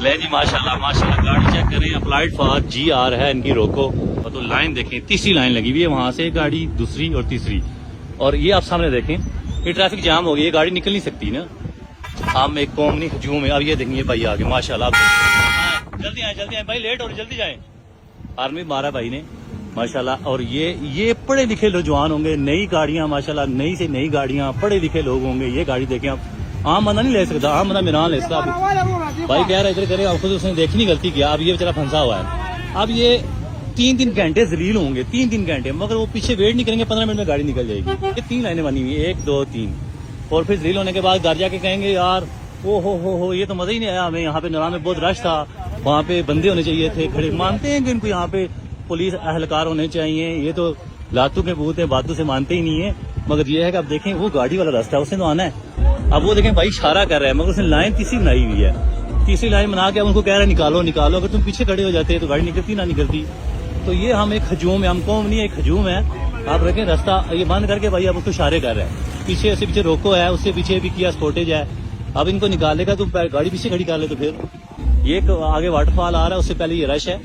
لے جی ماشاءاللہ ماشاءاللہ گاڑی چیک کریں اپلائڈ فار GR ہے ان کی روکو. اور تو لائن دیکھیں تیسری لائن لگی ہوئی ہے وہاں سے گاڑی دوسری اور تیسری. اور یہ آپ سامنے دیکھیں یہ ٹریفک جام ہو گئی, یہ گاڑی نکل نہیں سکتی نا. ہم ایک قوم نہیں ہجوم ہے. اب یہ دیکھیں یہ بھائی آگے ماشاءاللہ جلدی آئیں بھائی, لیٹ ہو رہی جلدی جائیں. آرمی مارا بھائی نے ماشاءاللہ. اور یہ پڑھے لکھے نوجوان ہوں گے, نئی گاڑیاں ماشاءاللہ نئی سے نئی گاڑیاں, پڑھے لکھے لوگ ہوں گے. یہ گاڑی دیکھیں آپ عام بندہ نہیں لے سکتا, عام بندہ میران لے سکتا. بھائی کہہ رہا ادھر کرے, خود اس نے دیکھنی غلطی کیا. اب یہ بیچارہ پھنسا ہوا ہے. اب یہ 3 گھنٹے ذلیل ہوں گے, 3 گھنٹے, مگر وہ پیچھے ویٹ نہیں کریں گے, 15 منٹ میں گاڑی نکل جائے گی. یہ 3 لائنیں بنی ہوئی, 1 2 3. اور پھر ذلیل ہونے کے بعد گھر جا کے کہیں گے یار او ہو یہ تو مزہ ہی نہیں آیا ہمیں. یہاں پہ نوران میں بہت رش تھا, وہاں پہ بندے ہونے چاہیے تھے کھڑے. مانتے ہیں کہ ان کو یہاں پہ پولیس اہلکار ہونے چاہیے. یہ تو لاتوں کے بوت ہیں, باتوں سے مانتے ہی نہیں ہیں. مگر یہ ہے کہ اب دیکھیں وہ گاڑی والا راستہ ہے, اس نے تو آنا ہے. اب وہ دیکھیں بھائی اشارہ کر رہا ہے, مگر اس نے لائن تیسری بنائی ہوئی ہے. تیسری لائن بنا کے اب ان کو کہہ رہا ہے نکالو. اگر تم پیچھے کھڑے ہو جاتے تو گاڑی نکلتی نہ نکلتی. تو یہ ہم ایک ہجوم ہے, ہم قوم نہیں ایک ہجوم ہے. آپ رکھیں راستہ یہ بند کر کے بھائی اب اس کو اشارے کر رہے ہیں. پیچھے سے پیچھے روکو ہے, اس سے پیچھے بھی کیا سپورٹیج ہے. اب ان کو نکالے گا تو گاڑی پیچھے کھڑی کر لے. تو پھر یہ آگے واٹر فال آ رہا ہے, اس سے پہلے یہ رش ہے.